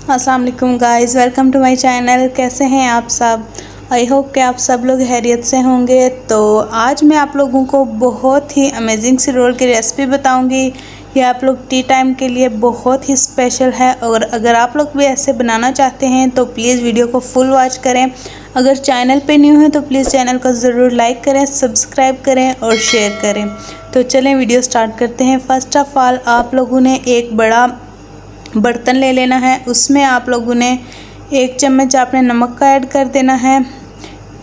अस्सलाम वालेकुम guys, welcome to my channel. कैसे हैं आप सब? आई होप कि आप सब लोग खैरियत से होंगे। तो आज मैं आप लोगों को बहुत ही अमेजिंग सी रोल की रेसिपी बताऊंगी। ये आप लोग टी टाइम के लिए बहुत ही स्पेशल है और अगर आप लोग भी ऐसे बनाना चाहते हैं तो प्लीज़ वीडियो को फुल वॉच करें। अगर चैनल पे न्यू हैं तो प्लीज़ चैनल को ज़रूर लाइक करें, सब्सक्राइब करें और शेयर करें। तो चलें वीडियो स्टार्ट करते हैं। फर्स्ट ऑफ़ ऑल आप लोगों ने एक बड़ा बर्तन ले लेना है। उसमें आप लोगों ने 1 चम्मच आपने नमक का ऐड कर देना है।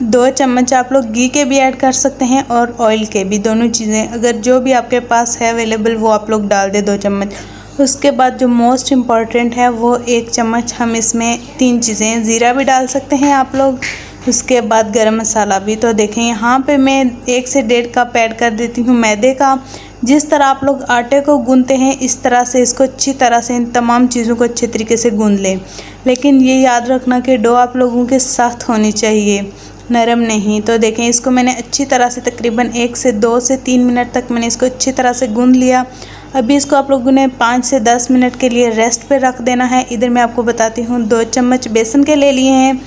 2 चम्मच आप लोग घी के भी ऐड कर सकते हैं और ऑयल के भी, दोनों चीज़ें अगर जो भी आपके पास है अवेलेबल वो आप लोग डाल दें 2 चम्मच। उसके बाद जो मोस्ट इम्पॉर्टेंट है वो 1 चम्मच हम इसमें 3 चीज़ें, ज़ीरा भी डाल सकते हैं आप लोग, उसके बाद गरम मसाला भी। तो देखें यहाँ पे मैं 1 से 1.5 कप ऐड कर देती हूँ मैदे का। जिस तरह आप लोग आटे को गूंथते हैं इस तरह से इसको अच्छी तरह से इन तमाम चीज़ों को अच्छे तरीके से गूंथ लें। लेकिन ये याद रखना कि डो आप लोगों के सख्त होनी चाहिए, नरम नहीं। तो देखें इसको मैंने अच्छी तरह से तकरीबन 1 से 2 से 3 मिनट तक मैंने इसको अच्छी तरह से गूंथ लिया। अभी इसको आप लोगों ने 5 से 10 मिनट के लिए रेस्ट पे रख देना है। इधर मैं आपको बताती हूँ 2 चम्मच बेसन के ले लिए हैं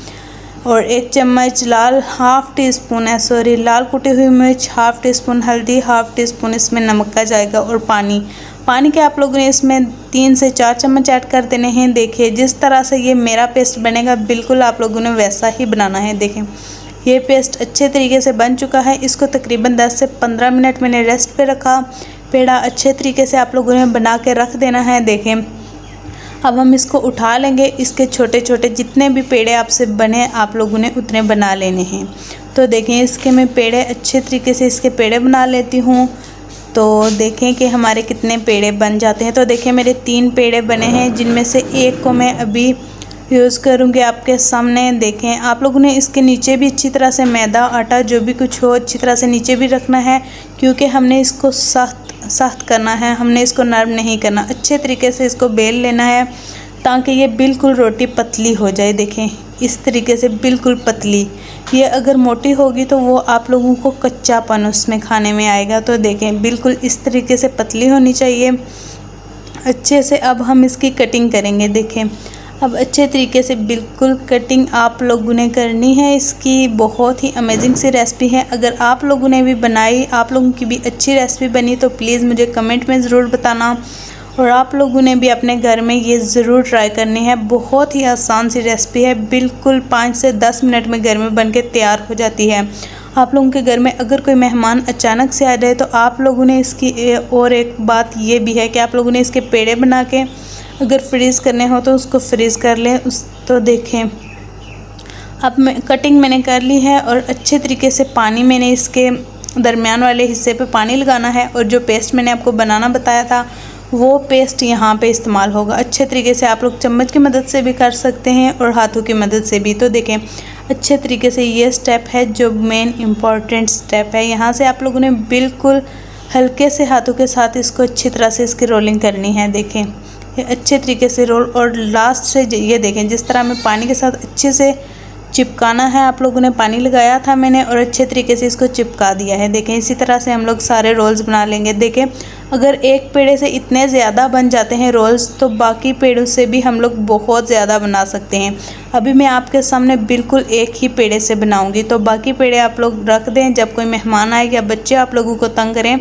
और 1 चम्मच हाफ़ टी स्पून लाल कुटी हुई मिर्च, हाफ़ टी स्पून हल्दी, हाफ़ टी स्पून इसमें नमक का जाएगा और पानी के आप लोगों ने इसमें 3 से 4 चम्मच ऐड कर देने हैं। देखिए जिस तरह से ये मेरा पेस्ट बनेगा बिल्कुल आप लोगों ने वैसा ही बनाना है। देखें ये पेस्ट अच्छे तरीके से बन चुका है। इसको तकरीबन 10 से 15 मिनट मैंने रेस्ट पे रखा। पेड़ा अच्छे तरीके से आप लोगों ने बना के रख देना है। देखें अब हम इसको उठा लेंगे। इसके छोटे छोटे जितने भी पेड़े आपसे बने आप लोगों ने उतने बना लेने हैं। तो देखें इसके मैं पेड़े अच्छे तरीके से इसके पेड़े बना लेती हूँ। तो देखें कि हमारे कितने पेड़े बन जाते हैं। तो देखें मेरे 3 पेड़े बने हैं जिनमें से एक को मैं अभी यूज़ करूँगी आपके सामने। देखें आप लोगों ने इसके नीचे भी अच्छी तरह से मैदा आटा जो भी कुछ हो अच्छी तरह से नीचे भी रखना है, क्योंकि हमने इसको सख्त करना है, हमने इसको नरम नहीं करना। अच्छे तरीके से इसको बेल लेना है ताकि ये बिल्कुल रोटी पतली हो जाए। देखें इस तरीके से बिल्कुल पतली। ये अगर मोटी होगी तो वो आप लोगों को कच्चापन उसमें खाने में आएगा। तो देखें बिल्कुल इस तरीके से पतली होनी चाहिए अच्छे से। अब हम इसकी कटिंग करेंगे। देखें अब अच्छे तरीके से बिल्कुल कटिंग आप लोगों ने करनी है। इसकी बहुत ही अमेजिंग सी रेसिपी है। अगर आप लोगों ने भी बनाई, आप लोगों की भी अच्छी रेसिपी बनी तो प्लीज़ मुझे कमेंट में ज़रूर बताना और आप लोगों ने भी अपने घर में ये ज़रूर ट्राई करनी है। बहुत ही आसान सी रेसिपी है, बिल्कुल 5 से 10 मिनट में घर में बन के तैयार हो जाती है। आप लोगों के घर में अगर कोई मेहमान अचानक से आ जाए तो आप लोगों ने इसकी और एक बात ये भी है कि आप लोगों ने इसके पेड़े बना के अगर फ्रीज़ करने हो तो उसको फ्रीज़ कर लें। तो देखें अब कटिंग मैंने कर ली है और अच्छे तरीके से पानी मैंने इसके दरमियान वाले हिस्से पे पानी लगाना है और जो पेस्ट मैंने आपको बनाना बताया था वो पेस्ट यहाँ पे इस्तेमाल होगा। अच्छे तरीके से आप लोग चम्मच की मदद से भी कर सकते हैं और हाथों की मदद से भी। तो देखें अच्छे तरीके से ये स्टेप है जो मेन इम्पॉर्टेंट स्टेप है। यहाँ से आप लोगों ने बिल्कुल हल्के से हाथों के साथ इसको अच्छी तरह से इसकी रोलिंग करनी है। देखें ये अच्छे तरीके से रोल और लास्ट से ये देखें जिस तरह मैं पानी के साथ अच्छे से चिपकाना है। आप लोगों ने पानी लगाया था मैंने और अच्छे तरीके से इसको चिपका दिया है। देखें इसी तरह से हम लोग सारे रोल्स बना लेंगे। देखें अगर एक पेड़े से इतने ज़्यादा बन जाते हैं रोल्स तो बाकी पेड़ों से भी हम लोग बहुत ज़्यादा बना सकते हैं। अभी मैं आपके सामने बिल्कुल एक ही पेड़े से बनाऊँगी, तो बाकी पेड़े आप लोग रख दें। जब कोई मेहमान आए या बच्चे आप लोगों को तंग करें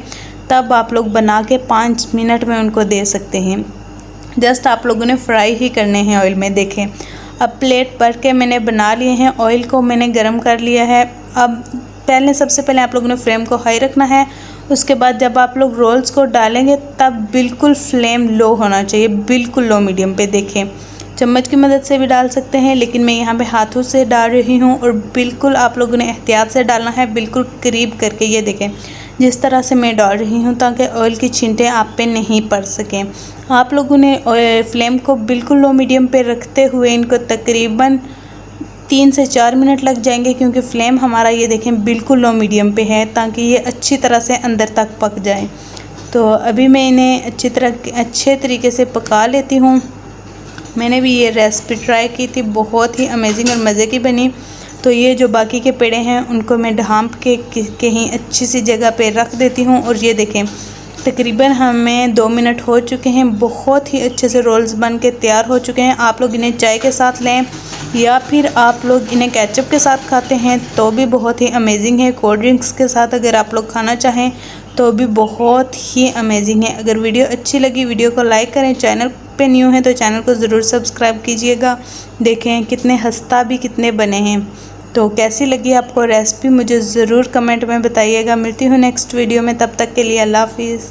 तब आप लोग बना के 5 मिनट में उनको दे सकते हैं। जस्ट आप लोगों ने फ्राई ही करने हैं ऑयल में। देखें अब प्लेट भर के मैंने बना लिए हैं, ऑयल को मैंने गरम कर लिया है। अब सबसे पहले आप लोगों ने फ्लेम को हाई रखना है। उसके बाद जब आप लोग रोल्स को डालेंगे तब बिल्कुल फ्लेम लो होना चाहिए, बिल्कुल लो मीडियम पे। देखें चम्मच की मदद से भी डाल सकते हैं लेकिन मैं यहाँ पे हाथों से डाल रही हूँ और बिल्कुल आप लोगों ने एहतियात से डालना है, बिल्कुल करीब करके। ये देखें जिस तरह से मैं डाल रही हूँ ताकि ऑयल की छींटें आप पे नहीं पड़ सकें। आप लोगों ने फ्लेम को बिल्कुल लो मीडियम पे रखते हुए इनको तकरीबन 3 से 4 मिनट लग जाएंगे, क्योंकि फ्लेम हमारा ये देखें बिल्कुल लो मीडियम पे है ताकि ये अच्छी तरह से अंदर तक पक जाए। तो अभी मैं इन्हें अच्छे तरीके से पका लेती हूँ। मैंने भी ये रेसिपी ट्राई की थी, बहुत ही अमेजिंग और मज़े की बनी। तो ये जो बाकी के पेड़े हैं उनको मैं ढाँप के कहीं अच्छी सी जगह पे रख देती हूँ और ये देखें तकरीबन हमें 2 मिनट हो चुके हैं। बहुत ही अच्छे से रोल्स बन के तैयार हो चुके हैं। आप लोग इन्हें चाय के साथ लें या फिर आप लोग इन्हें केचप के साथ खाते हैं तो भी बहुत ही अमेजिंग है। कोल्ड ड्रिंक्स के साथ अगर आप लोग खाना चाहें तो भी बहुत ही अमेजिंग है। अगर वीडियो अच्छी लगी वीडियो को लाइक करें, चैनल पे न्यू है तो चैनल को ज़रूर सब्सक्राइब कीजिएगा। देखें कितने खस्ता भी कितने बने हैं। तो कैसी लगी आपको रेसिपी मुझे ज़रूर कमेंट में बताइएगा। मिलती हूँ नेक्स्ट वीडियो में, तब तक के लिए अल्लाह हाफिज़।